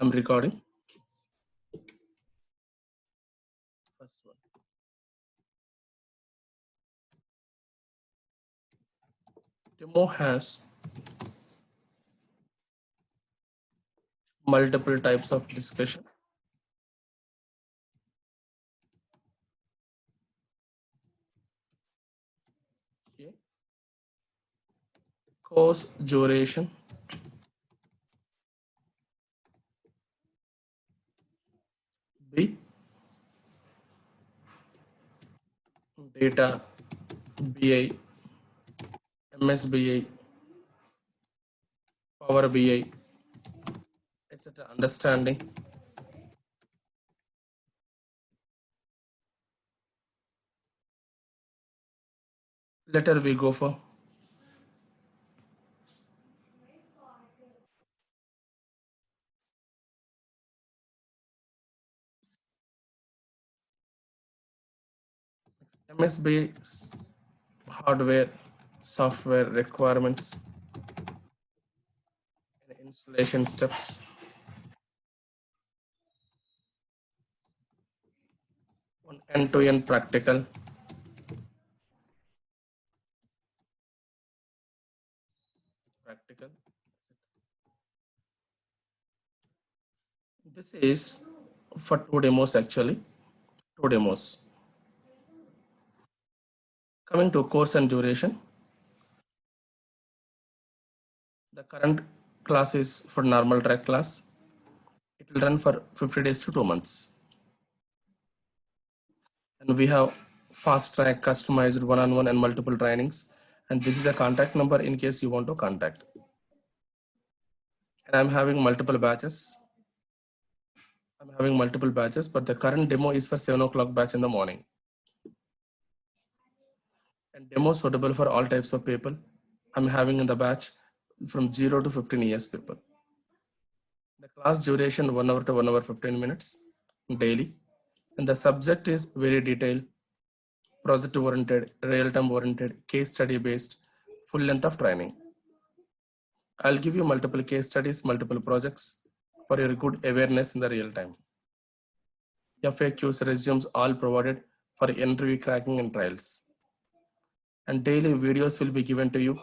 I'm recording. First one. Demo has multiple types of discussion. Okay. Course duration. B. Data. BI. MSBI. Power BI. Etc. Understanding. Letter we go for. MSBI hardware, software requirements, and installation steps. One end-to-end practical. This is for 2 demos actually. 2 demos. Coming to course and duration. The current class is for normal track class. It will run for 50 days to 2 months. And we have fast track, customized one-on-one and multiple trainings. And this is a contact number in case you want to contact. And I'm having multiple batches. But the current demo is for 7 o'clock batch in the morning. And demo suitable for all types of people. I'm having in the batch from 0 to 15 years people. The class duration 1 hour to 1 hour 15 minutes daily. And the subject is very detailed, project oriented, real-time oriented, case study based, full length of training. I'll give you multiple case studies, multiple projects for your good awareness in the real time. FAQs, resumes all provided for interview cracking and trials. And daily videos will be given to you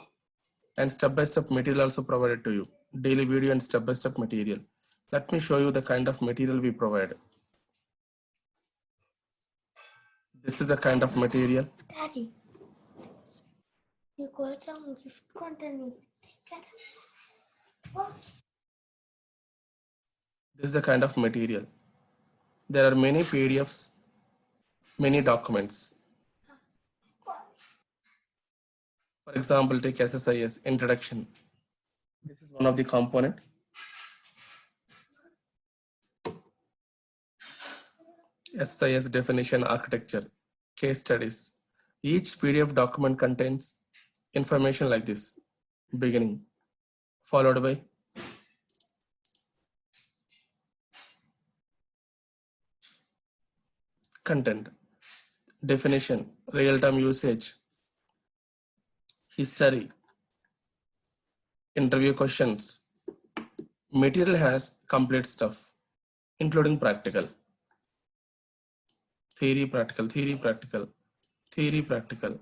and step-by-step material also provided to you. Daily video and step-by-step material. Let me show you the kind of material we provide. This is the kind of material. Daddy, you got some gift content. This is the kind of material. There are many PDFs, many documents. For example, take SSIS introduction. This is one of the component. SSIS definition, architecture, case studies. Each PDF document contains information like this: beginning, followed by content, definition, real-time usage, history, interview questions. Material has complete stuff, including practical, theory, practical, theory, practical, theory, practical,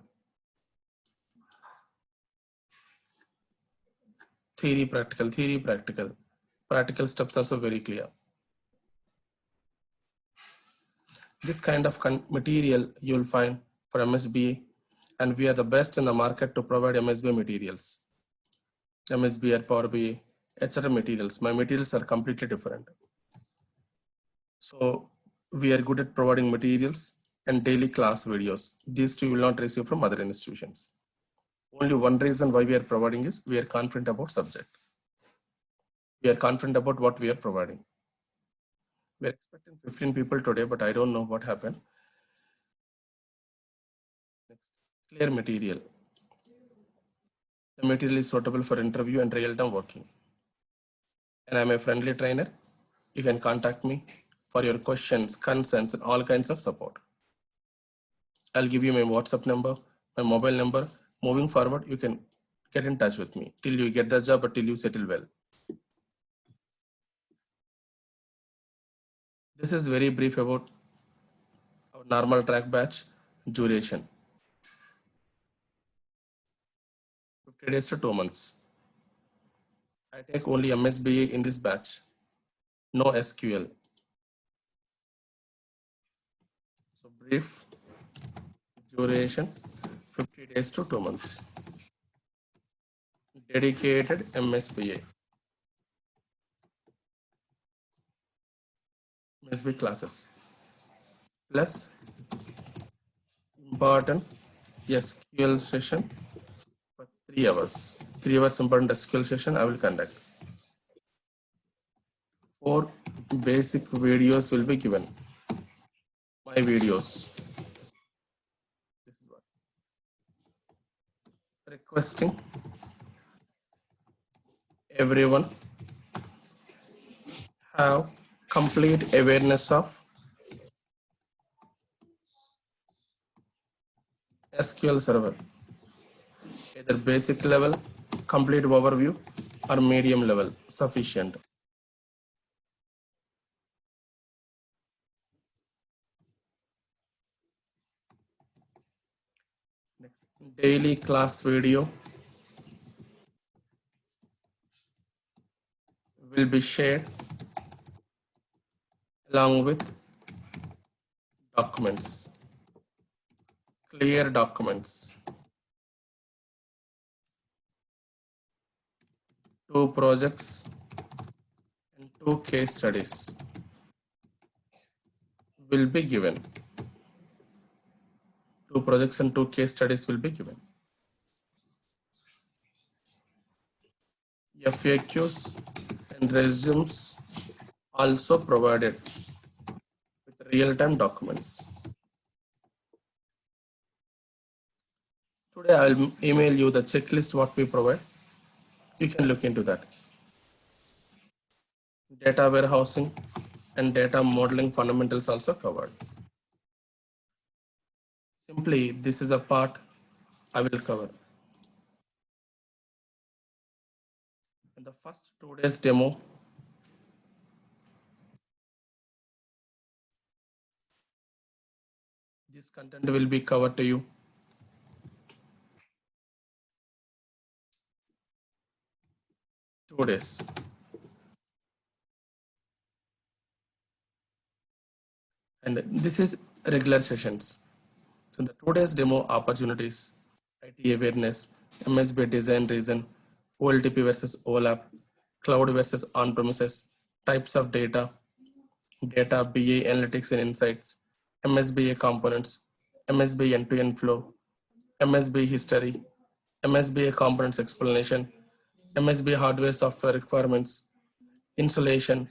theory, practical, theory, practical. Practical steps also very clear. This kind of material you'll find for MSBA, and we are the best in the market to provide MSBA materials. MSBA, Power BI, etc. materials. My materials are completely different. So we are good at providing materials and daily class videos. These two will not receive from other institutions. Only one reason why we are providing is we are confident about subject. We are confident about what we are providing. We are expecting 15 people today, but I don't know what happened. Next, clear material. The material is suitable for interview and real-time working. And I'm a friendly trainer. You can contact me for your questions, concerns, and all kinds of support. I'll give you my WhatsApp number, my mobile number. Moving forward, you can get in touch with me till you get the job or till you settle well. This is very brief about our normal track batch duration. 50 days to 2 months. I take only MSBA in this batch, no SQL. So brief duration 50 days to 2 months. Dedicated MSBA. MSB classes plus important SQL session for 3 hours. 3 hours important SQL session I will conduct. 4 basic videos will be given. My videos. This is what. Requesting everyone have complete awareness of SQL Server, either basic level, complete overview, or medium level, sufficient. Next, daily class video will be shared along with documents, clear documents, 2 projects and 2 case studies will be given. 2 projects and 2 case studies will be given. FAQs and resumes also provided with real-time documents. Today I will email you the checklist what we provide. You can look into that. Data warehousing and data modeling fundamentals also covered. Simply, this is a part I will cover. In the first 2 days demo, this content will be covered to you. Two days. And this is regular sessions. So the 2 days demo opportunities, IT awareness, MSB design reason, OLTP versus OLAP, cloud versus on-premises, types of data, data BA analytics and insights, MSBA components, MSB end-to-end flow, MSB history, MSBA components explanation, MSB hardware software requirements, installation,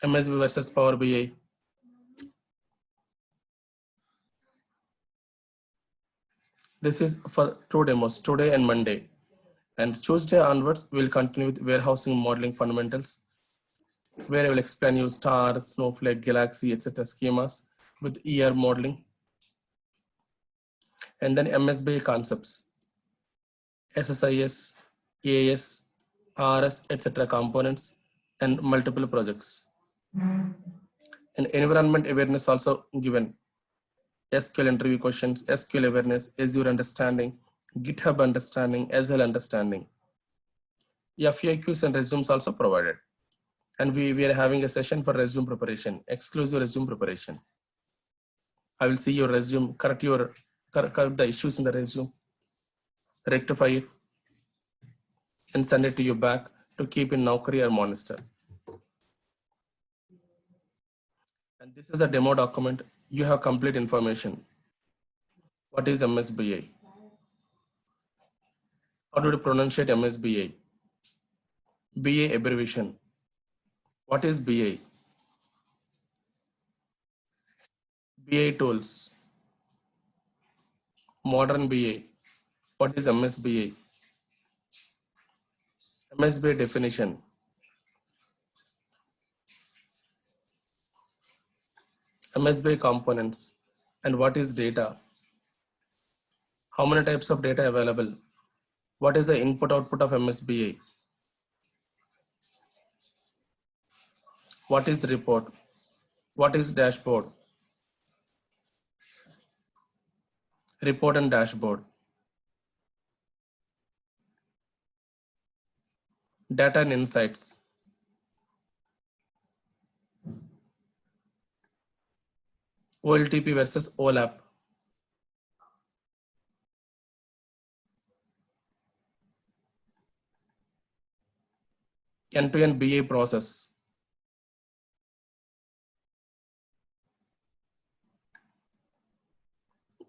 MSB versus Power BI. This is for 2 demos, today and Monday. And Tuesday onwards, we'll continue with warehousing modeling fundamentals, where I will explain you star, snowflake, galaxy, etc. schemas with ER modeling. And then MSBA concepts, SSIS, AS, RS, etc. components, and multiple projects. And environment awareness also given. SQL interview questions, SQL awareness, Azure understanding, GitHub understanding, Azure understanding. FAQs and resumes also provided. And we are having a session for resume preparation, exclusive resume preparation. I will see your resume, correct the issues in the resume, rectify it, and send it to you back to keep in Naukri or Monster. And this is the demo document. You have complete information. What is MSBA? How do you pronunciate MSBA? BA abbreviation. What is BA? BA tools. Modern BA. What is MSBA? MSBA definition. MSBA components. And what is data? How many types of data available? What is the input output of MSBA? What is report? What is dashboard? Report and dashboard. Data and insights. OLTP versus OLAP. End-to-end BA process.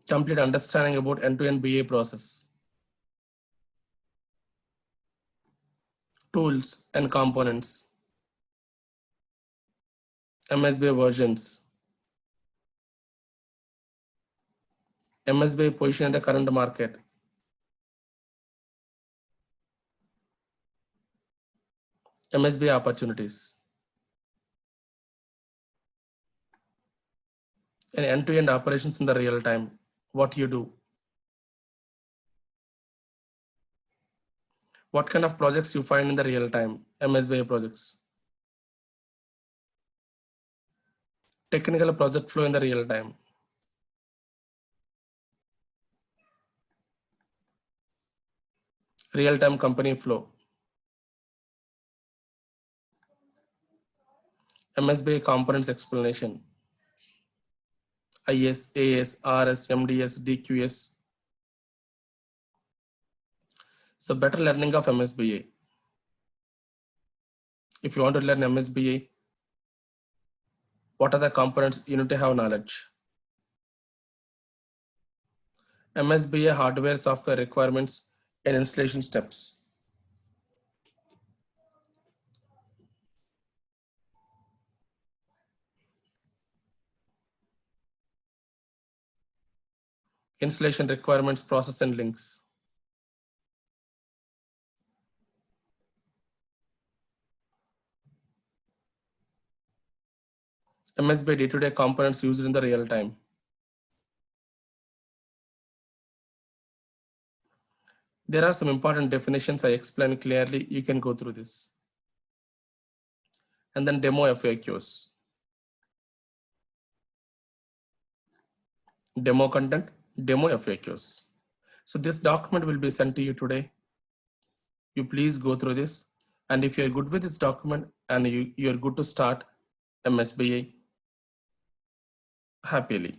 Complete understanding about end-to-end BA process. Tools and components. MSBA versions. MSBA position in the current market. MSBA opportunities. And end-to-end operations in the real time. What you do. What kind of projects you find in the real time. MSBA projects. Technical project flow in the real time. Real-time company flow. MSBA components explanation. IS, AS, RS, MDS, DQS. So better learning of MSBA. If you want to learn MSBA, what are the components you need to have knowledge? MSBA hardware software requirements and installation steps. Installation requirements, process and links. MSBA day-to-day components used in the real time. There are some important definitions I explain clearly. You can go through this. And then demo FAQs. Demo content, demo FAQs. So this document will be sent to you today. You please go through this. And if you're good with this document and you're good to start MSBA happily.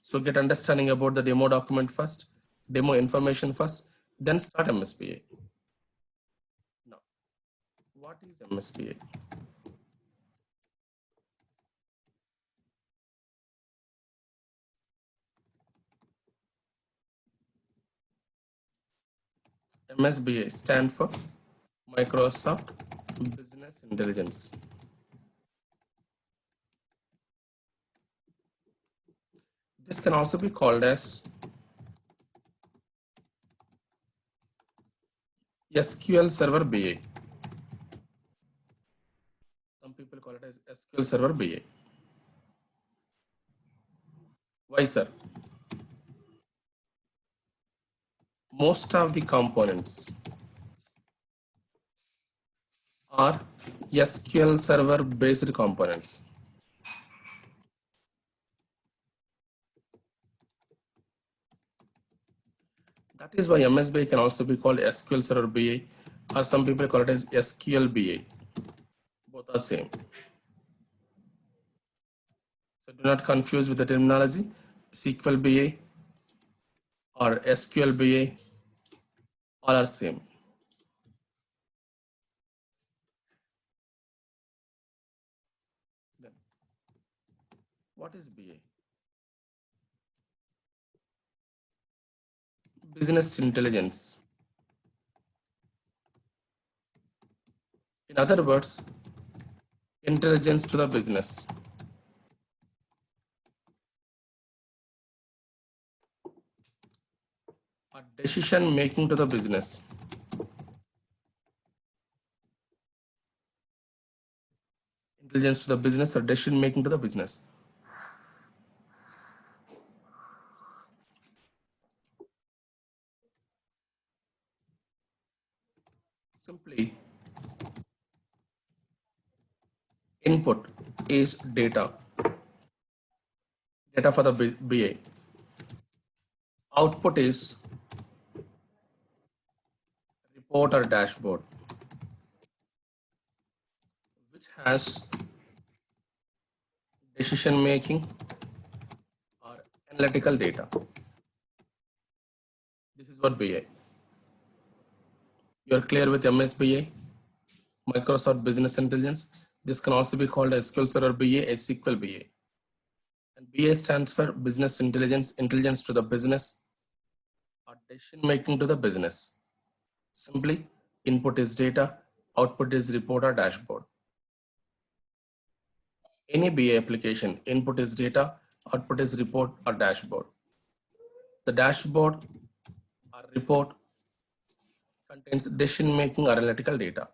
So get understanding about the demo document first, demo information first, then start MSBA. Now, what is MSBA? MSBA stands for Microsoft Business Intelligence. This can also be called as SQL Server BA. Some people call it as SQL Server BA. Why, sir? Most of the components are SQL Server based components. That is why MSBA can also be called SQL Server BA, or some people call it as SQL BA. Both are same. So do not confuse with the terminology. SQL BA or SQL BA, all are same. Then, what is BA? Business intelligence. In other words, intelligence to the business. Or decision making to the business. Intelligence to the business or decision making to the business. Simply, Input is data for the BA. Output is report or dashboard, which has decision making or analytical data. This is what BA. You're clear with MSBA, Microsoft Business Intelligence. This can also be called SQL Server BA, SQL BA. And BA stands for Business Intelligence, intelligence to the business or decision making to the business. Simply, input is data, output is report or dashboard. Any BA application, input is data, output is report or dashboard. The dashboard or report contains decision making or analytical data.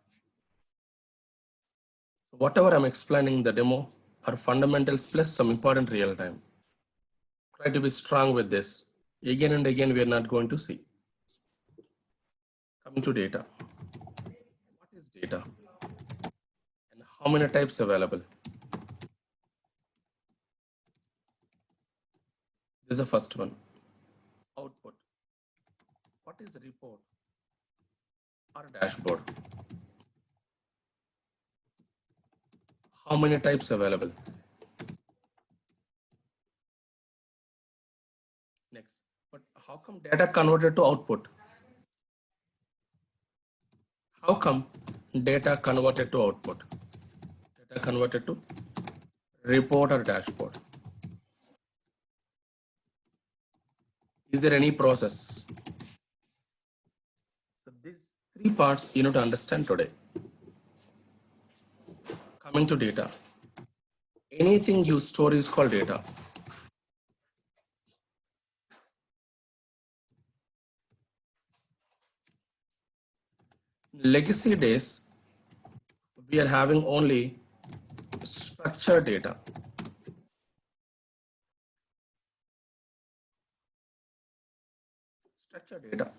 So whatever I'm explaining in the demo are fundamentals plus some important real time. Try to be strong with this. Again and again, we are not going to see. Coming to data. What is data? And how many types available? This is the first one. Output. What is a report or dashboard? How many types available? Next. But how come data converted to output? How come data converted to output? Data converted to report or dashboard? Is there any process? So these three parts you need to understand today. Coming to data. Anything you store is called data. Legacy days, we are having only structured data. Structured data.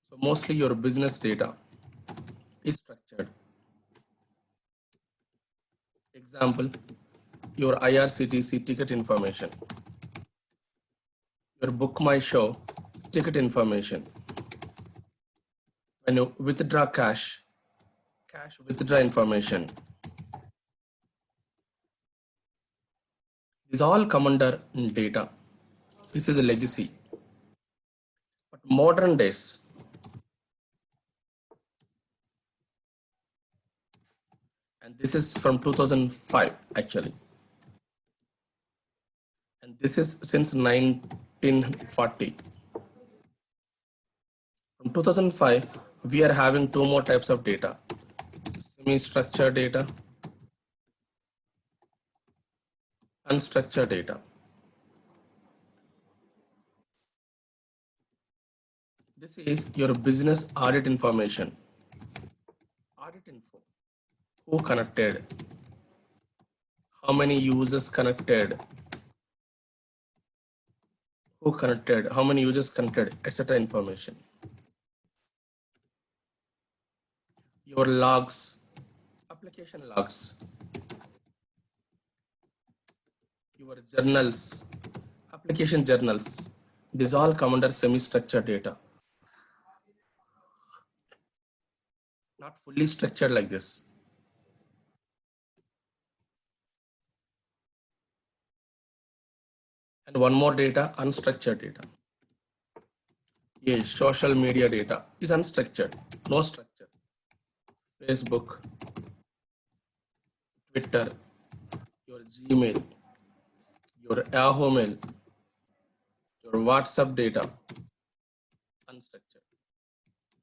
So mostly your business data is structured. Example, your IRCTC ticket information, your Book My Show ticket information. When you withdraw cash withdraw information. These all come under data. This is a legacy. But modern days, and this is from 2005 actually. And this is since 1940. From 2005, we are having two more types of data. Semi-structured data, unstructured data. This is your business audit information. Audit info. Who connected? How many users connected? Who connected? How many users connected? Etc. information. Your logs, application logs. Your journals, application journals. These all come under semi-structured data. Not fully structured like this. And one more data, unstructured data. Yes, social media data is unstructured, no structure. Facebook, Twitter, your Gmail, your Yahoo Mail, your WhatsApp data, unstructured.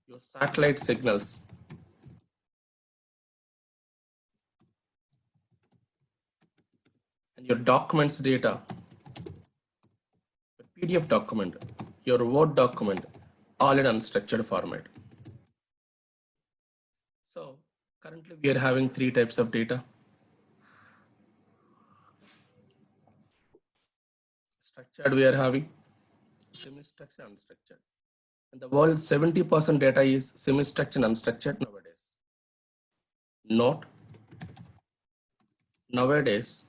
Your satellite signals, and your documents data, your PDF document, your Word document, all in unstructured format. So currently we are having three types of data. Structured we are having, semi-structured, unstructured. In the world, 70% data is semi-structured and unstructured nowadays. Note, nowadays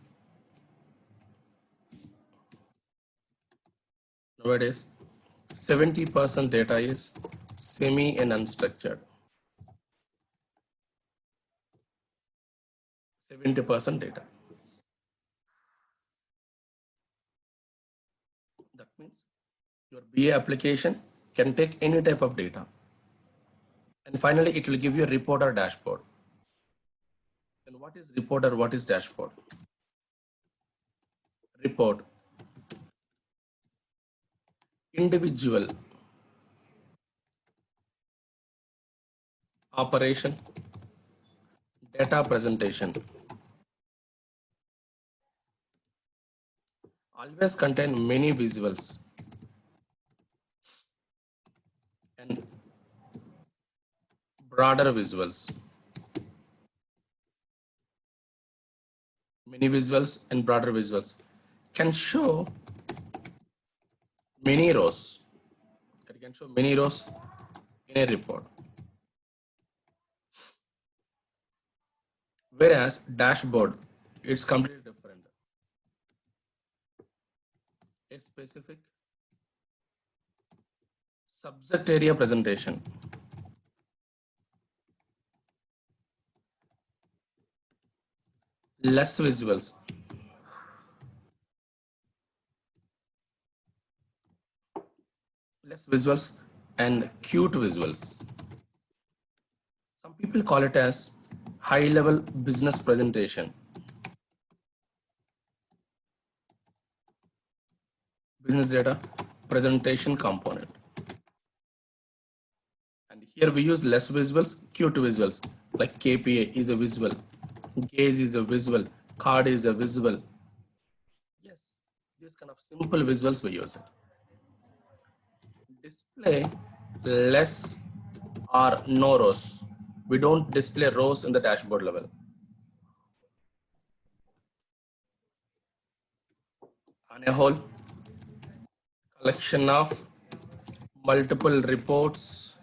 70% data is semi and unstructured. 70% data. That means your BA application can take any type of data. And finally, it will give you a report or dashboard. And what is report or what is dashboard? Report. Individual operation, data presentation. Always contain many visuals and broader visuals. Many visuals and broader visuals can show many rows. It can show many rows in a report. Whereas dashboard, it's completely different. A specific subject area presentation. Less visuals. Less visuals and cute visuals. Some people call it as high-level business presentation. Business data presentation component. And here we use less visuals, cute visuals, like KPA is a visual, gaze is a visual, card is a visual. Yes, these kind of simple visuals we use it. Display less or no rows. We don't display rows in the dashboard level. On a whole, collection of multiple reports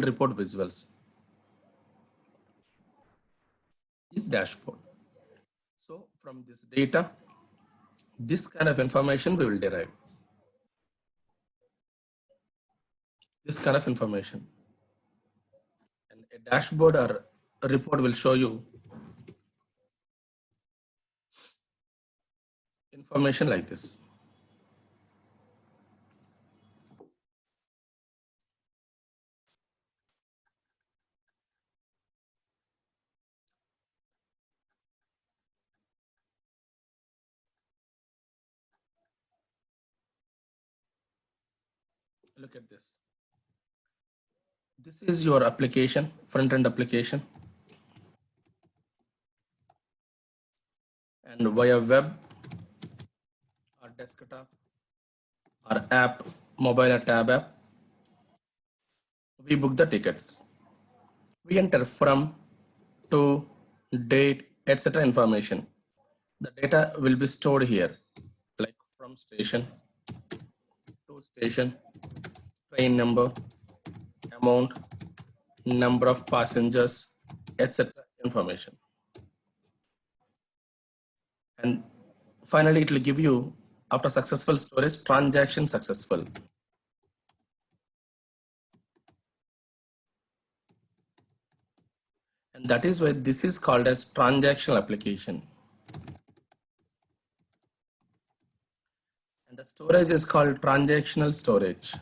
report visuals is dashboard. So from this data, this kind of information we will derive. This kind of information. And a dashboard or a report will show you information like this. Look at this. This is your application, front-end application. And via web or desktop or app, mobile or tab app, we book the tickets. We enter from, to, date, etc. information. The data will be stored here, like from station, to station, train number, amount, number of passengers, etc. information. And finally, it will give you, after successful storage, transaction successful. And that is why this is called as transactional application. And the storage is called transactional storage.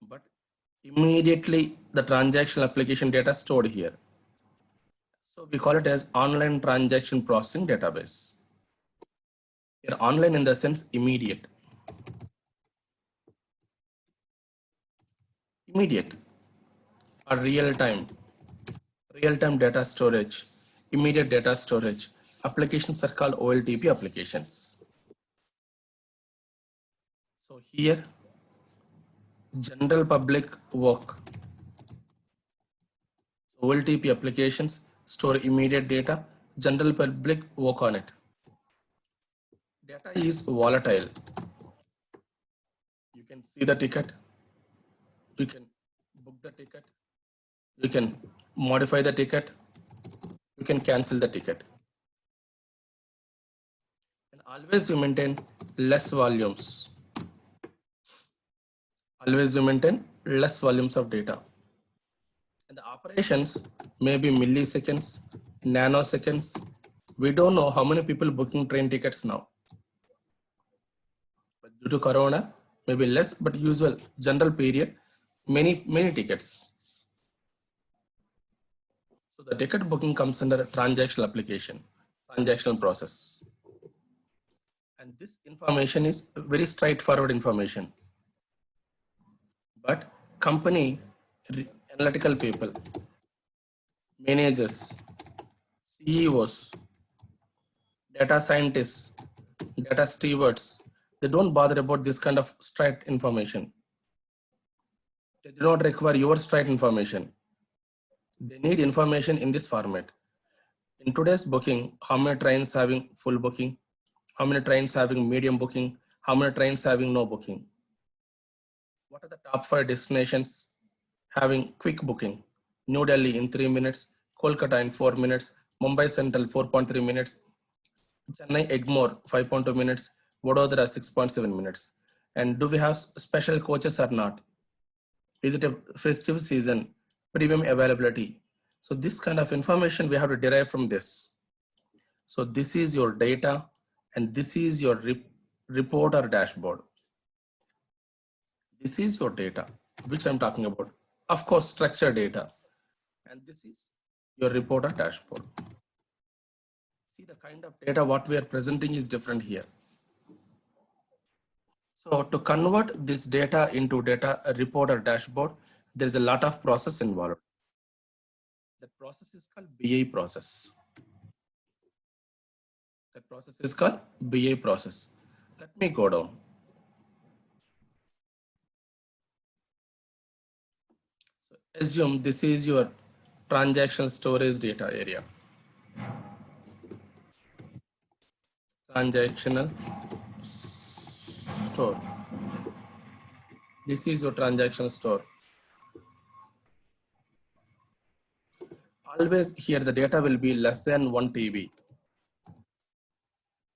But immediately the transactional application data stored here. So we call it as online transaction processing database. Here online in the sense immediate. Immediate or real-time data storage, immediate data storage. Applications are called OLTP applications. So here, general public work. OLTP applications store immediate data, general public work on it. Data is volatile. You can see the ticket, you can book the ticket, you can modify the ticket, you can cancel the ticket. And always you maintain less volumes. Always you maintain less volumes of data. And the operations may be milliseconds, nanoseconds. We don't know how many people booking train tickets now. But due to Corona, maybe less, but usual general period, many tickets. So the ticket booking comes under a transactional application, transactional process. And this information is very straightforward information. But company analytical people, managers, CEOs, data scientists, data stewards, they don't bother about this kind of straight information. They do not require your straight information. They need information in this format. In today's booking, how many trains having full booking? How many trains having medium booking? How many trains having no booking? What are the top 5 destinations having quick booking? New Delhi in 3 minutes, Kolkata in 4 minutes, Mumbai Central 4.3 minutes, Chennai Egmore 5.2 minutes, Vadodara 6.7 minutes. And do we have special coaches or not? Is it a festive season? Premium availability? So this kind of information we have to derive from this. So this is your data and this is your report or dashboard. This is your data, which I'm talking about. Of course, structured data. And this is your report or dashboard. See, the kind of data what we are presenting is different here. So to convert this data into data, a report or dashboard, there's a lot of process involved. That process is called BI process. That process is called BI process. Let me go down. So assume this is your transaction storage data area. Transactional store. This is your transaction store. Always here the data will be less than 1 TB.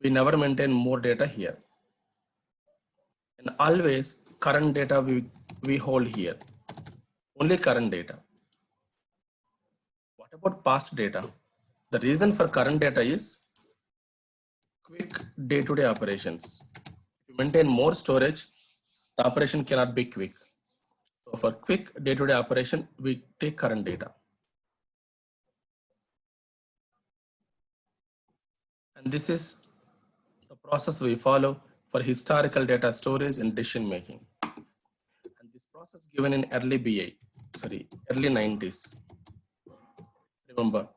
We never maintain more data here. And always current data we hold here. Only current data. What about past data? The reason for current data is quick day-to-day operations. If you maintain more storage, the operation cannot be quick. So for quick day-to-day operation, we take current data. And this is the process we follow for historical data storage and decision making. And this process given in early 90s. Remember,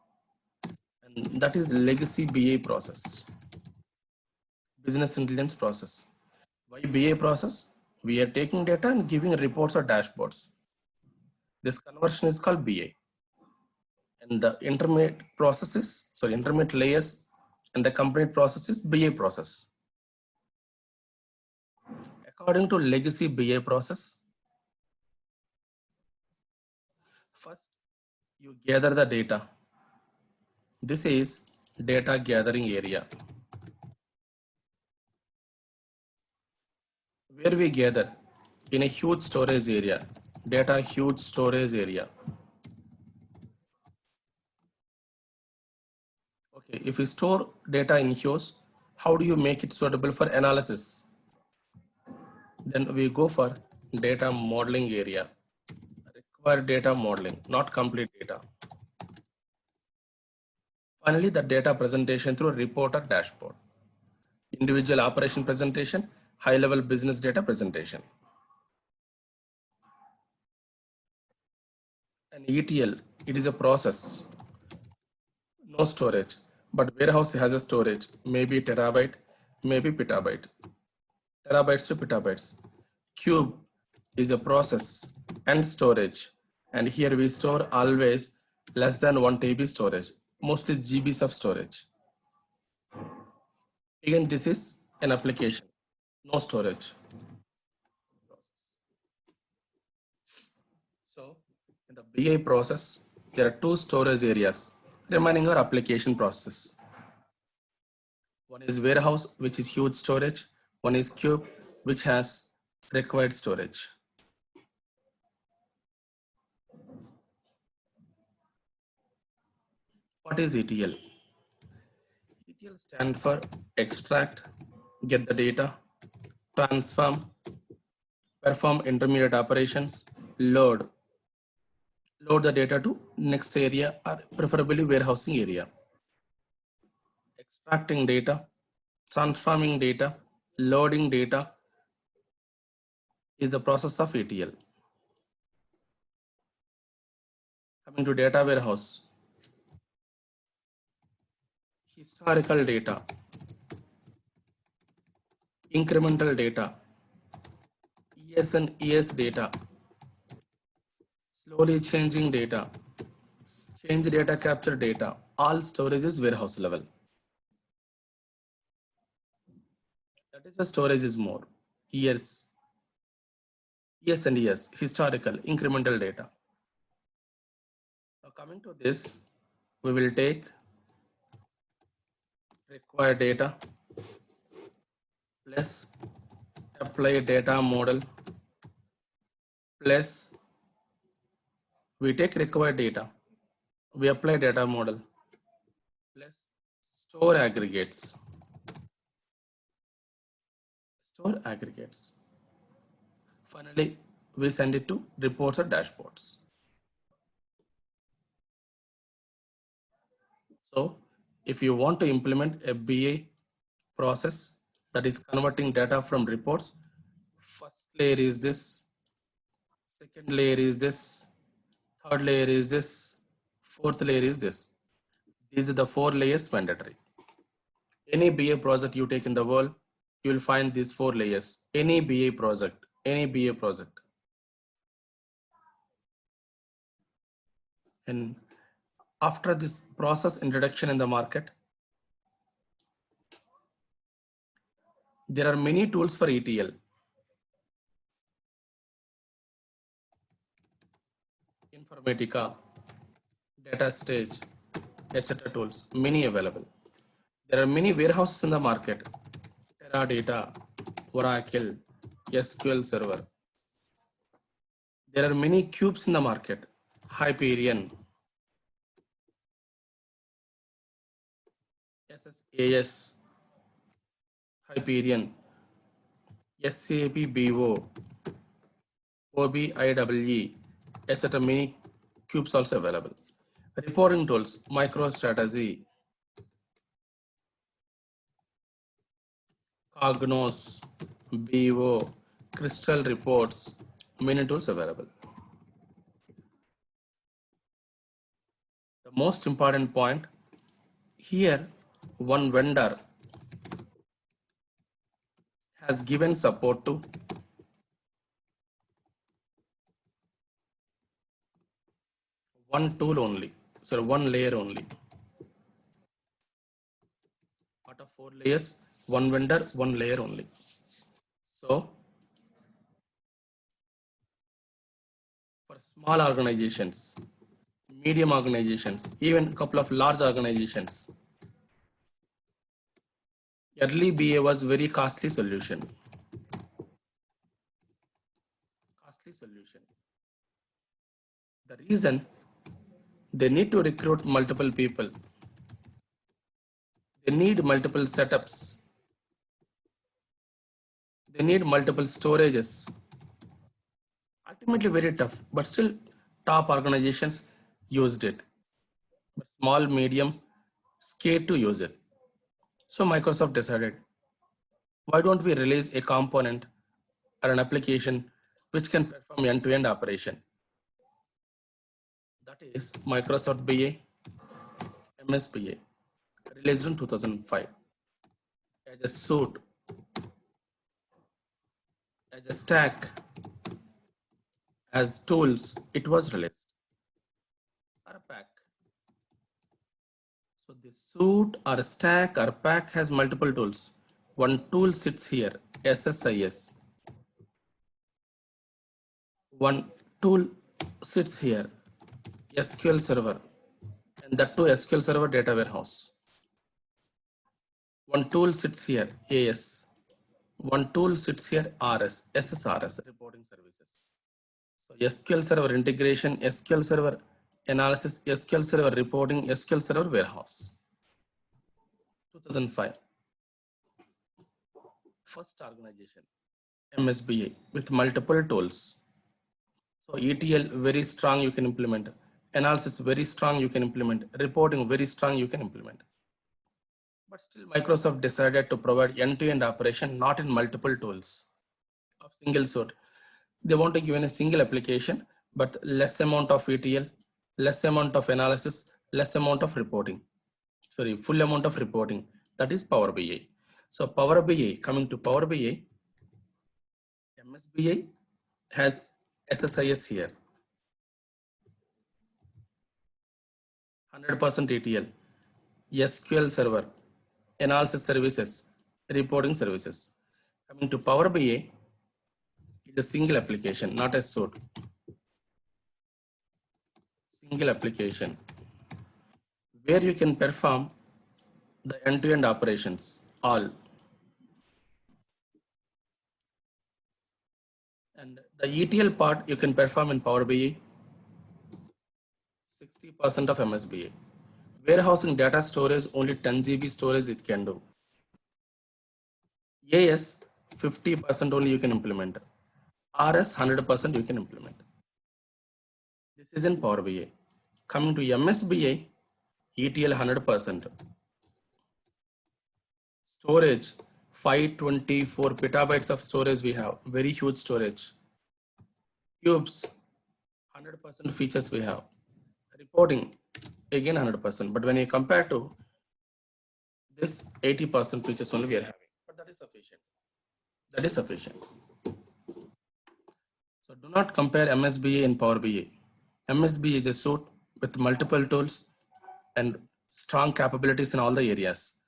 and that is legacy BA process, business intelligence process. Why BA process? We are taking data and giving reports or dashboards. This conversion is called BA. And the intermediate processes, intermediate layers and the complete process is BA process. According to legacy BA process, first you gather the data. This is data gathering area. Where we gather in a huge storage area, data huge storage area. Okay, if you store data in huge, how do you make it suitable for analysis? Then we go for data modeling area. Require data modeling, not complete data. Finally, the data presentation through report or dashboard. Individual operation presentation, high-level business data presentation. An ETL, it is a process. No storage, but warehouse has a storage, maybe terabyte, maybe petabyte. Terabytes to petabytes. Cube is a process and storage. And here we store always less than 1 TB storage. mostly GBs of storage. Again, this is an application, no storage. So in the BI process, there are two storage areas remaining are application process. One is warehouse, which is huge storage. One is cube, which has required storage. What is ETL? ETL stands for extract, get the data, transform, perform intermediate operations, load the data to next area or preferably warehousing area. Extracting data, transforming data, loading data is the process of ETL. Coming to data warehouse, historical data, incremental data, ES and ES data, slowly changing data, change data, capture data, all storage is warehouse level. That is the storage is more. ES and ES, historical, incremental data. Now coming to this, we will take required data plus apply data model plus we take required data, we apply data model plus store aggregates. Finally, we send it to reports or dashboards. So if you want to implement a BA process that is converting data from reports, first layer is this, second layer is this, third layer is this, fourth layer is this. These are the 4 layers mandatory. Any BA project you take in the world, you will find these 4 layers. Any BA project. And after this process introduction in the market, there are many tools for ETL. Informatica, data stage, etc. tools, many available. There are many warehouses in the market. Teradata, Oracle, SQL Server. There are many cubes in the market. Hyperion, SSAS, Hyperion, SAP BO, OBIWE, etc. Many cubes also available. Reporting tools, MicroStrategy, Cognos, BO, Crystal Reports, many tools available. The most important point here, one vendor has given support to one tool only, so one layer only. Out of 4 layers, one vendor, one layer only. So for small organizations, medium organizations, even a couple of large organizations, early BA was very costly solution. The reason, they need to recruit multiple people. They need multiple setups. They need multiple storages. Ultimately very tough, but still top organizations used it. But small, medium, scared to use it. So Microsoft decided, why don't we release a component or an application which can perform end-to-end operation? That is Microsoft BA, MSBA, released in 2005 as a suite, as a stack, as tools. It was released, or a pack. So the suite or stack or pack has multiple tools. One tool sits here, SSIS. One tool sits here, SQL Server, and that too SQL Server data warehouse. One tool sits here, AS. One tool sits here, RS, SSRS, reporting services. So SQL Server integration, SQL Server analysis, SQL Server reporting, SQL Server warehouse. 2005. First organization, MSBA, with multiple tools. So ETL very strong you can implement, analysis very strong you can implement, reporting very strong you can implement. But still Microsoft decided to provide end-to-end operation, not in multiple tools of single sort. They want to give in a single application, but less amount of ETL, less amount of analysis, less amount of reporting. Sorry, full amount of reporting. That is Power BI. So Power BI, coming to Power BI, MSBI has SSIS here. 100% ETL, SQL Server, analysis services, reporting services. Coming to Power BI, it's a single application, not a suite. Single application where you can perform the end-to-end operations, all. And the ETL part you can perform in Power BI, 60% of MSBA. Warehousing data storage, only 10 GB storage it can do. AS, 50% only you can implement. RS, 100% you can implement. This is in Power BI. Coming to MSBI, ETL 100%. Storage, 524 petabytes of storage we have, very huge storage. Cubes, 100% features we have. Reporting, again 100%, but when you compare to this 80% features only we are having, but that is sufficient. That is sufficient. So do not compare MSBA and Power BI. MSBA is a suite with multiple tools and strong capabilities in all the areas.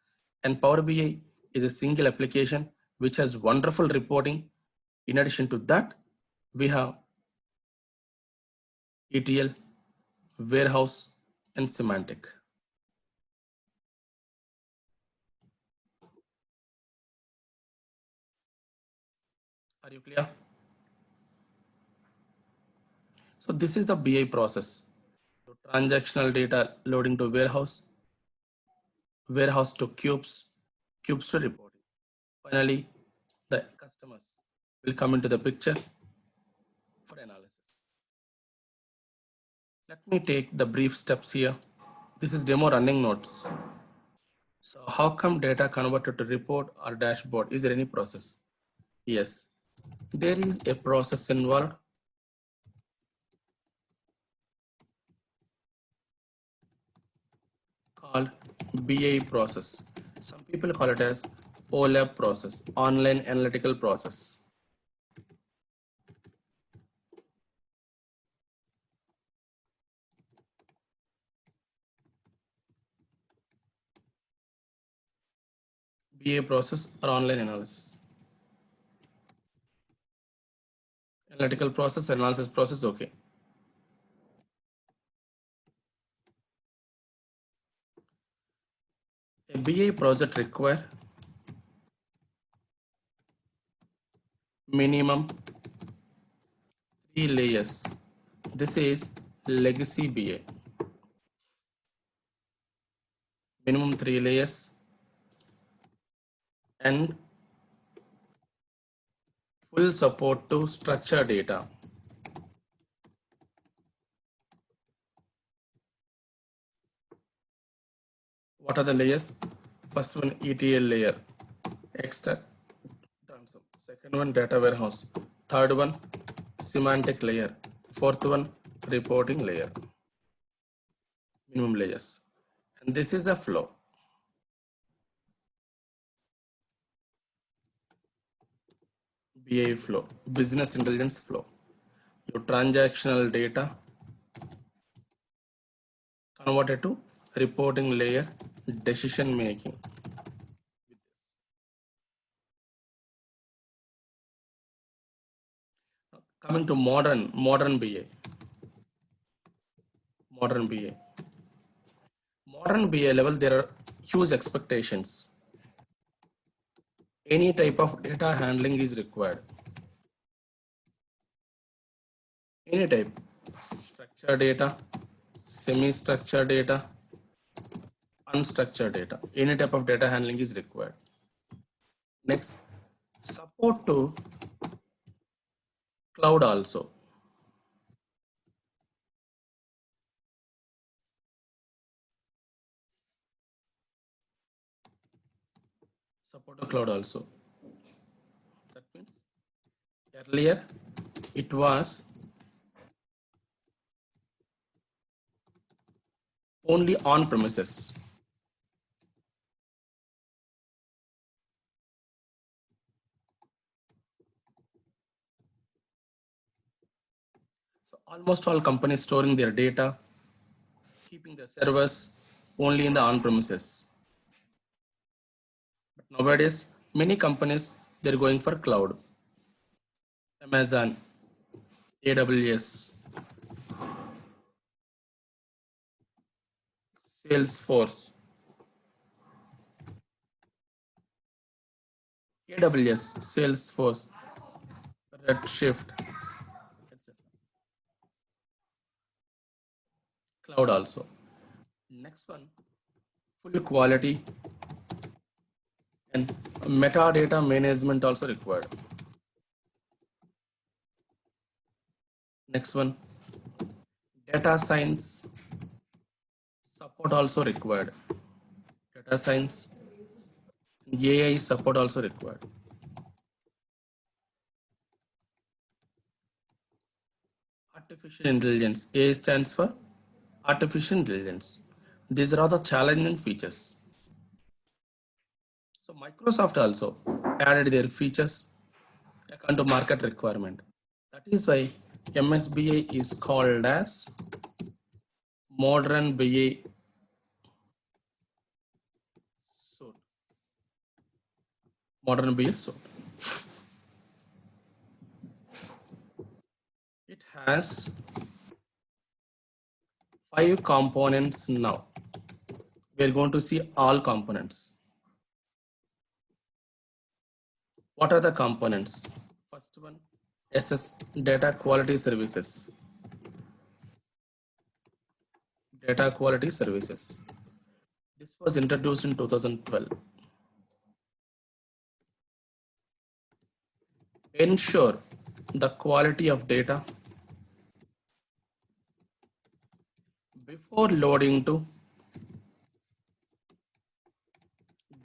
And Power BI is a single application which has wonderful reporting. In addition to that, we have ETL, warehouse, and semantic. Are you clear? So this is the BI process. So transactional data loading to warehouse, warehouse to cubes, cubes to reporting. Finally, the customers will come into the picture for analysis. Let me take the brief steps here. This is demo running notes. So how come data converted to report or dashboard? Is there any process? Yes, there is a process involved. Called BA process. Some people call it as OLAP process, online analytical process. BA process or online analysis. Analytical process, analysis process, okay. A BA project require minimum 3 layers. This is legacy BA. Minimum 3 layers and full support to structured data. What are the layers? First one ETL layer, extract. Second one data warehouse. Third one semantic layer. Fourth one reporting layer. Minimum layers. And this is a flow. BA flow, business intelligence flow. Your transactional data converted to reporting layer, decision making. Coming to modern BA. Modern BA. Modern BA level, there are huge expectations. Any type of data handling is required. Any type, structured data, semi-structured data, unstructured data. Any type of data handling is required. Next, support to cloud also. Support to cloud also. That means earlier it was only on premises. So almost all companies storing their data, keeping their servers only in the on premises. But nowadays, many companies, they're going for cloud. Amazon, AWS, Salesforce, AWS, Salesforce, Redshift, etc. Cloud also. Next one, full quality and metadata management also required. Next one, data science support also required. Data science, AI support also required. Artificial intelligence, AI stands for artificial intelligence. These are all the challenging features. So Microsoft also added their features according to market requirement. That is why MSBA is called as modern BA suite. Modern BA suite. It has 5 components now. We are going to see all components. What are the components? First one, SS data quality services. Data quality services. This was introduced in 2012. Ensure the quality of data before loading to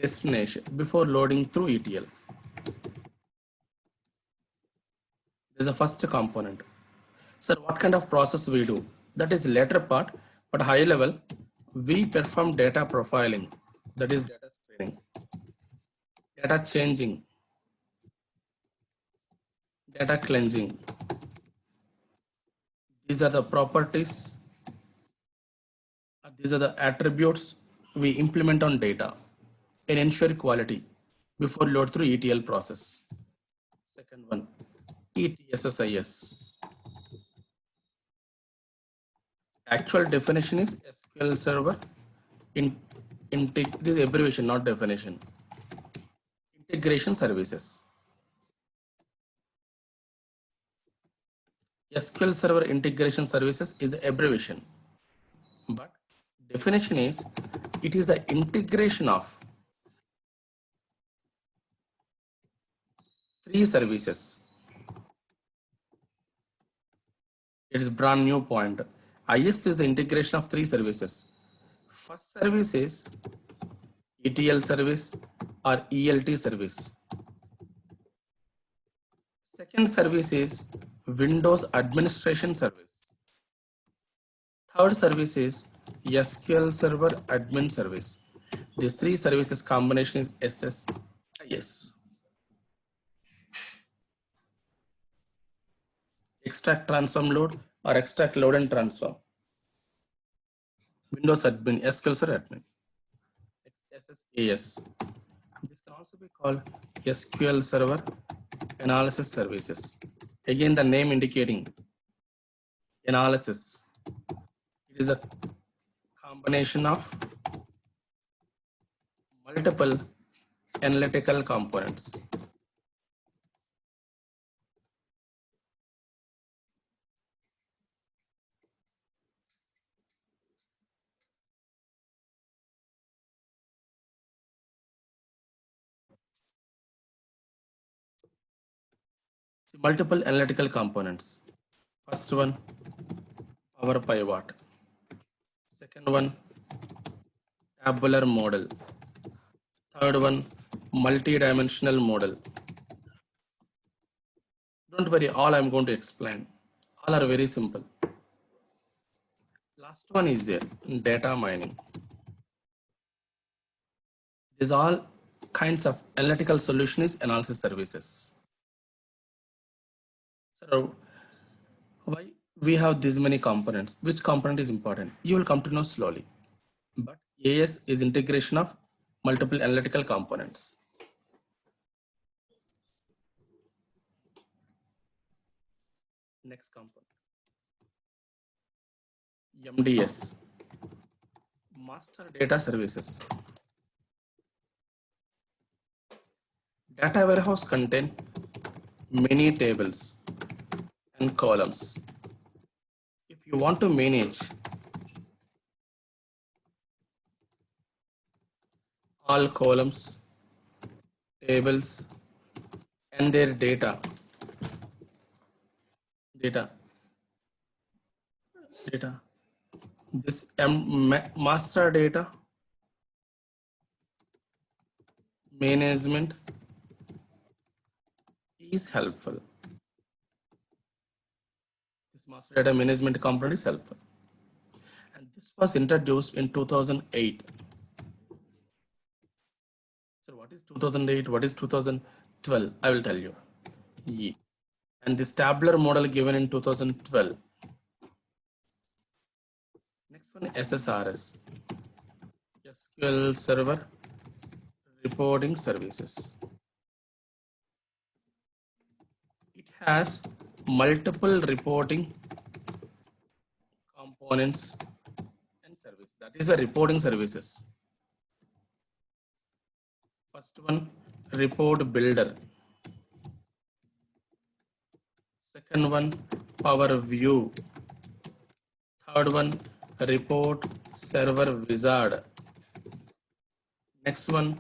destination, before loading through ETL. This is the first component. Sir, what kind of process we do? That is later part, but high level, we perform data profiling, that is data screening, data changing, data cleansing. These are the properties, these are the attributes we implement on data and ensure quality before load through ETL process. Second one, ETSSIS. Actual definition is SQL Server. This is abbreviation, not definition. Integration services. SQL Server Integration Services is the abbreviation, but definition is it is the integration of 3 services. It is brand new point. IS is the integration of 3 services. First service is ETL service or ELT service. Second service is Windows Administration Service. Third service is SQL Server Admin Service. These 3 services combination is SSIS. Extract, transform, load, or extract, load and transform. Windows admin, SQL Server admin, SSAS. This can also be called SQL Server Analysis Services. Again, the name indicating analysis. It is a combination of multiple analytical components. Multiple analytical components. First one, Power Pivot. Second one, tabular model. Third one, multi-dimensional model. Don't worry, all I'm going to explain. All are very simple. Last one is there, data mining. These all kinds of analytical solution is analysis services. So why we have these many components? Which component is important? You will come to know slowly. But AS is integration of multiple analytical components. Next component, MDS, Master Data Services. Data warehouse contain many tables and columns. If you want to manage all columns, tables, and their data, this master data management is helpful. This master data management component is helpful. And this was introduced in 2008. So what is 2008? What is 2012? I will tell you. Yeah. And this tabular model given in 2012. Next one, SSRS, SQL Server Reporting Services. It has multiple reporting components and service. That is the reporting services. First one, report builder. Second one, Power View. Third one, report server wizard. Next one,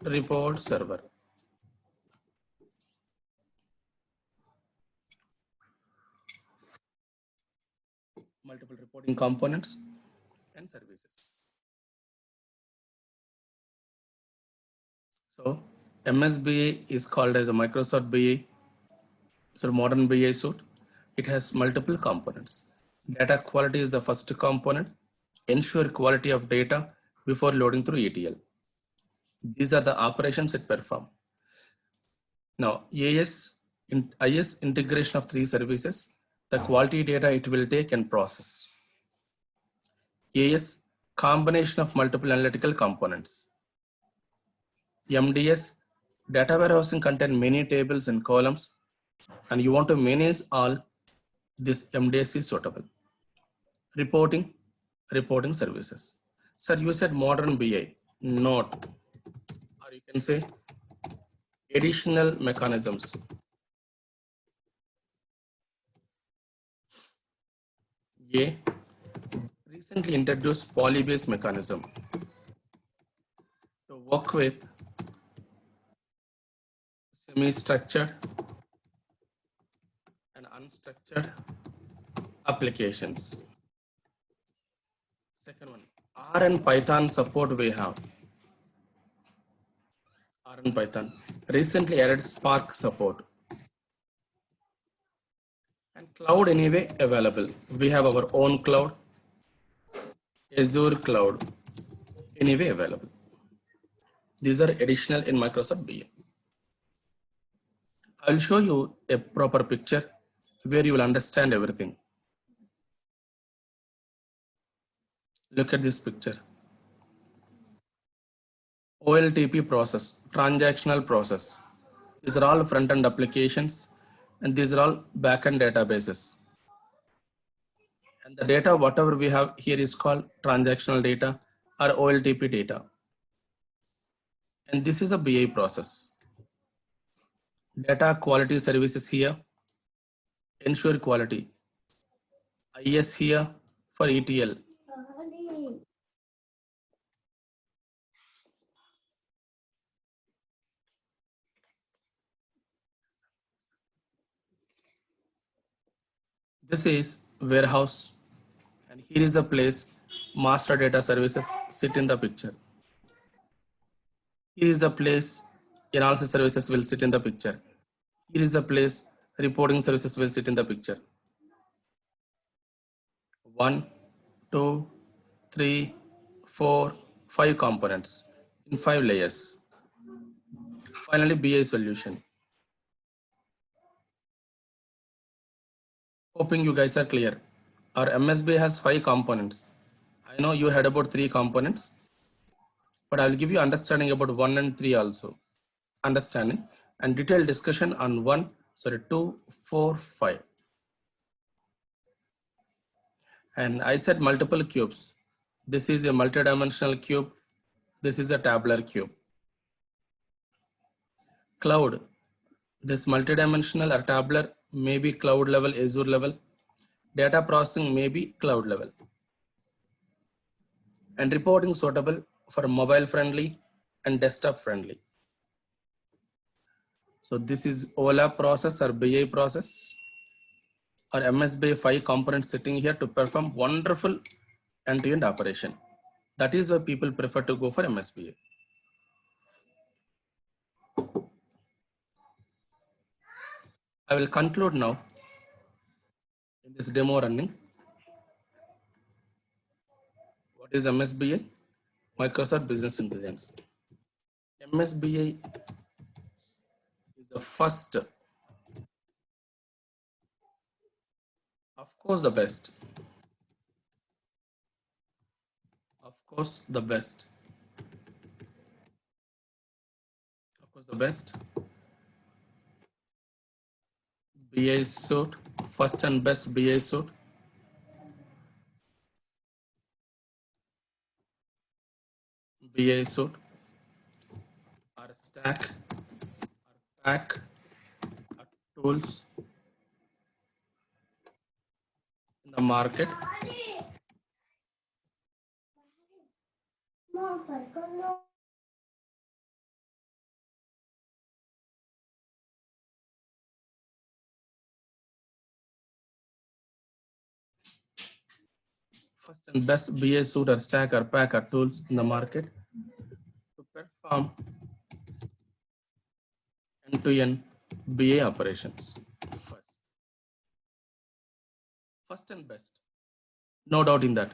report server. Multiple reporting components and services. So MSBA is called as a Microsoft BA. So modern BA suite. It has multiple components. Data quality is the first component. Ensure quality of data before loading through ETL. These are the operations it performs. Now, IS integration of three services, the quality data it will take and process. AS, combination of multiple analytical components. MDS, data warehousing contain many tables and columns, and you want to manage all. This MDS is suitable. Reporting services. Sir, you said modern BI, not, or you can say additional mechanisms. A, recently introduced polybase mechanism to work with semi-structured and unstructured applications. Second one, R and Python support we have. R and Python. Recently added Spark support. And cloud anyway available. We have our own cloud, Azure cloud, anyway available. These are additional in Microsoft BI. I will show you a proper picture where you will understand everything. Look at this picture. OLTP process, transactional process. These are all front-end applications and these are all back-end databases. And the data, whatever we have here is called transactional data or OLTP data. And this is a BI process. Data quality services here, ensure quality. IS here for ETL. This is warehouse, and here is the place master data services sit in the picture. Here is the place analysis services will sit in the picture. Here is the place reporting services will sit in the picture. 1, 2, 3, 4, 5 components in 5 layers. Finally, BI solution. Hoping you guys are clear. Our MSBI has 5 components. I know you had about 3 components, but I will give you understanding about 1 and 3 also. Understanding and detailed discussion on 2, 4, 5. And I said multiple cubes. This is a multidimensional cube. This is a tabular cube. Cloud. This multidimensional or tabular may be cloud level, Azure level. Data processing may be cloud level. And reporting suitable for mobile friendly and desktop friendly. So this is OLAP process or BI process or MSBI 5 components sitting here to perform wonderful end-to-end operation. That is why people prefer to go for MSBI. I will conclude now in this demo running. What is MSBI? Microsoft Business Intelligence. MSBI is the first, of course the best. Of course the best. Of course the best. BI suite, first and best BI suite. BI suite, our stack, our pack, our tools in the market. First and best BI suite or stack or pack or tools in the market to perform end-to-end BI operations. First and best, no doubt in that.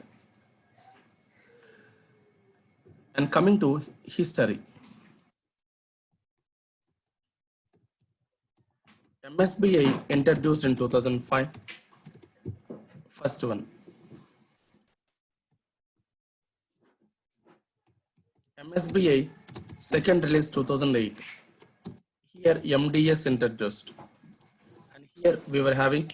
And coming to history, MSBI introduced in 2005, first one. MSBI second release 2008. Here MDS introduced, and here we were having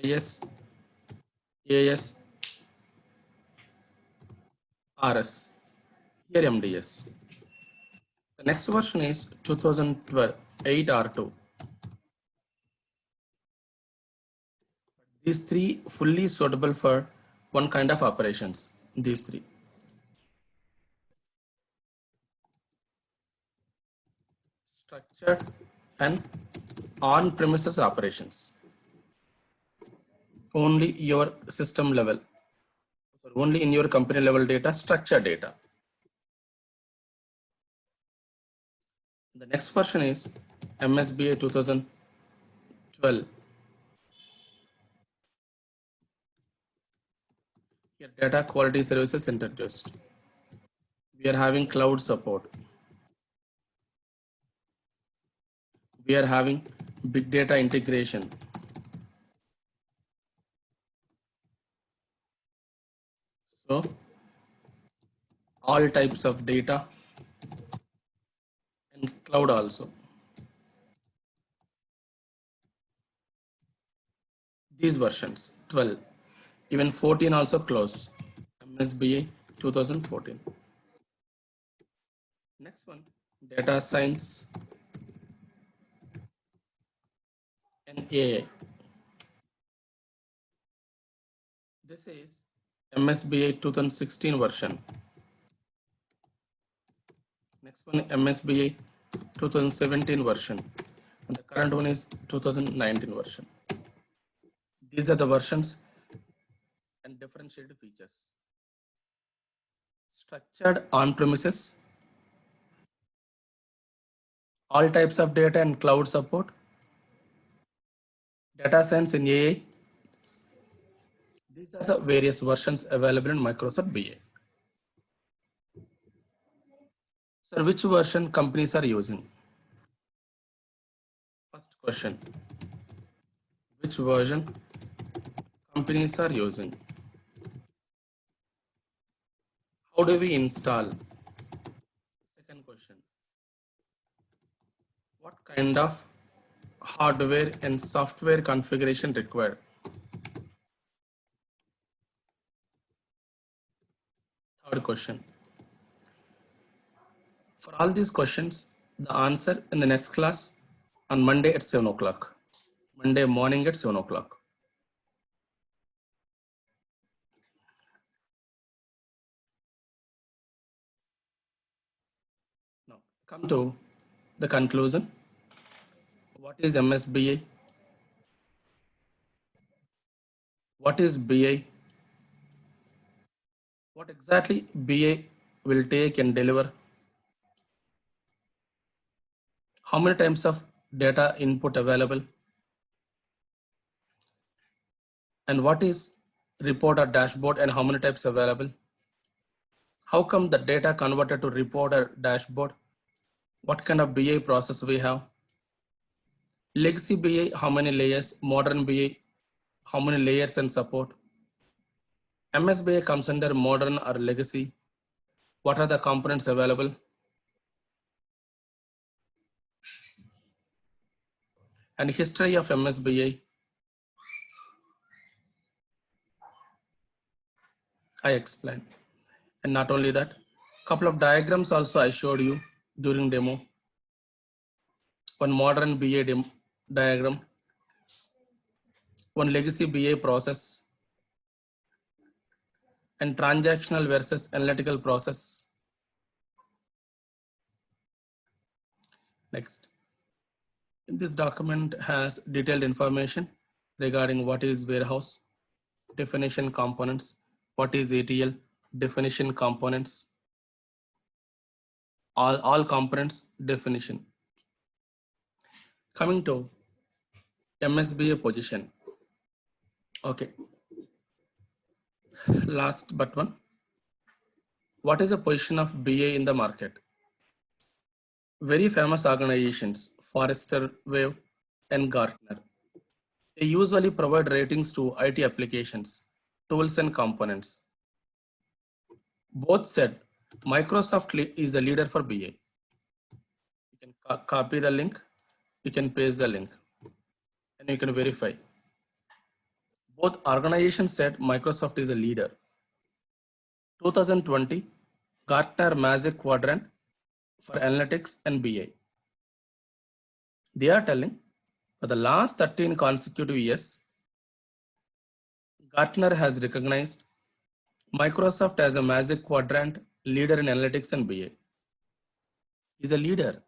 IS, AS, RS. Here MDS. The next version is 2012 8R2. These three fully suitable for one kind of operations. These three. Structured and on-premises operations. Only your system level. So only in your company level data, structured data. The next version is MSBI 2012. Here data quality services introduced. We are having cloud support. We are having big data integration. So all types of data and cloud also. These versions 12, even 14 also close. MSBA 2014. Next one, data science and AI. This is MSBA 2016 version. Next one, MSBA 2017 version. And the current one is 2019 version. These are the versions and differentiated features. Structured on-premises, all types of data and cloud support, data science and AI. These are the various versions available in Microsoft BA. So which version companies are using? First question, which version companies are using? How do we install? Second question, what kind of hardware and software configuration required? Third question. For all these questions, the answer in the next class on Monday at 7 o'clock. Monday morning at 7 o'clock. Now, come to the conclusion. What is MSBA? What is BA? What exactly BA will take and deliver? How many types of data input available? And what is report or dashboard and how many types available? How come the data converted to report or dashboard? What kind of BA process we have? Legacy BA, how many layers? Modern BA, how many layers and support? MSBA comes under modern or legacy. What are the components available? And history of MSBA. I explained. And not only that, couple of diagrams also I showed you during demo. One modern BA diagram, one legacy BA process, and transactional versus analytical process. Next, this document has detailed information regarding what is warehouse, definition components, what is ATL, definition components, all components definition. Coming to MSBA position. Okay. Last but one. What is the position of BA in the market? Very famous organizations, Forrester Wave and Gartner. They usually provide ratings to IT applications, tools and components. Both said Microsoft is the leader for BA. You can copy the link, you can paste the link, and you can verify. Both organizations said Microsoft is a leader. 2020, Gartner Magic Quadrant for Analytics and BA. They are telling for the last 13 consecutive years, Gartner has recognized Microsoft as a Magic Quadrant leader in analytics and BA. Is a leader.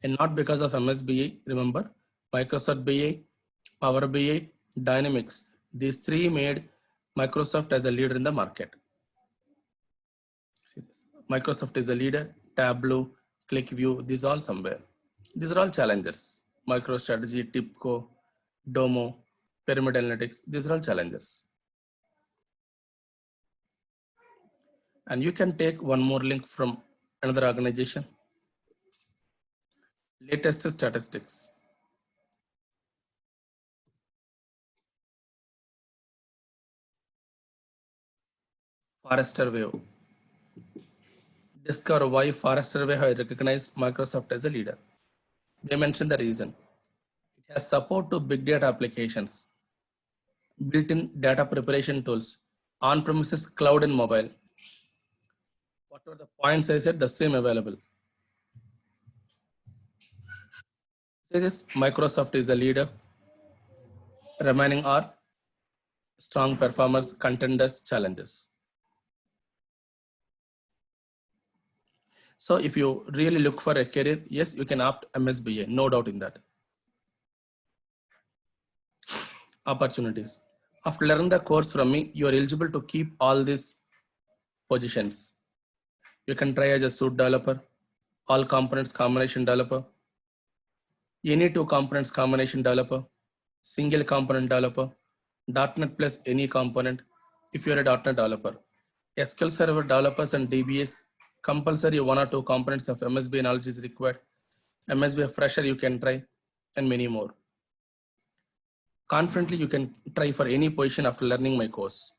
And not because of MSBA, remember, Microsoft BA, Power BA, Dynamics. These three made Microsoft as a leader in the market. See this. Microsoft is a leader, Tableau, ClickView, these all somewhere. These are all challengers. MicroStrategy, TIBCO, Domo, Pyramid Analytics, these are all challengers. And you can take one more link from another organization. latest statistics. Forrester Wave. Discover why Forrester Wave has recognized Microsoft as a leader. They mentioned the reason. It has support to big data applications, built-in data preparation tools, on-premises, cloud, and mobile. Whatever the points I said, the same available. Say this, Microsoft is the leader. Remaining are strong performers, contenders, challenges. So if you really look for a career, yes, you can opt MSBA, no doubt in that. Opportunities. After learning the course from me, you are eligible to keep all these positions. You can try as a suite developer, all components combination developer, any two components combination developer, single component developer, .NET plus any component if you're a .NET developer. SQL Server developers and DBAs, compulsory one or two components of MSBA knowledge is required. MSBA fresher you can try, and many more. Confidently you can try for any position after learning my course.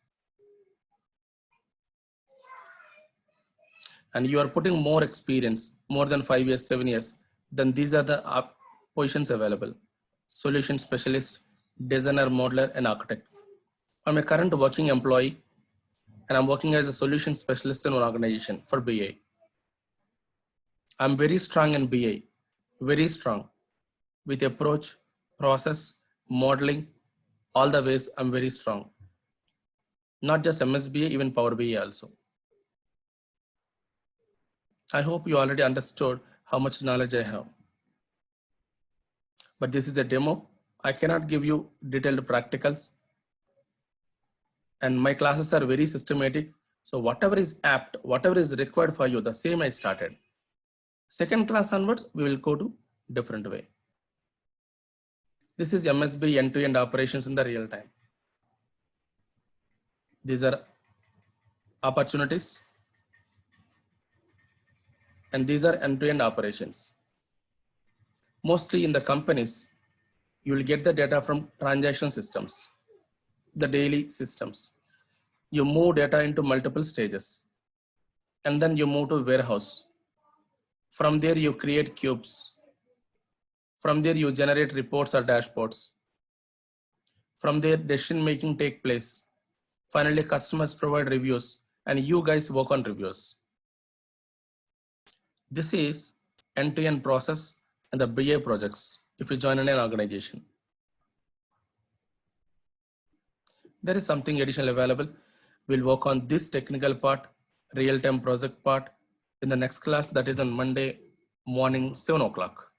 And you are putting more experience, more than 5 years, 7 years, then these are the positions available. Solution specialist, designer, modeler, and architect. I'm a current working employee and I'm working as a solution specialist in one organization for BA. I'm very strong in BA, very strong with approach, process, modeling, all the ways I'm very strong. Not just MSBA, even Power BA also. I hope you already understood how much knowledge I have. But this is a demo. I cannot give you detailed practicals. And my classes are very systematic. So whatever is apt, whatever is required for you, the same I started. Second class onwards, we will go to different way. This is MSB end-to-end operations in the real time. These are opportunities. And these are end-to-end operations. Mostly in the companies, you will get the data from transaction systems, the daily systems. You move data into multiple stages. And then you move to warehouse. From there, you create cubes. From there, you generate reports or dashboards. From there, decision making take place. Finally, customers provide reviews and you guys work on reviews. This is end-to-end process and the BA projects if you join in an organization. There is something additional available. We'll work on this technical part, real-time project part in the next class, that is on Monday morning, 7 o'clock.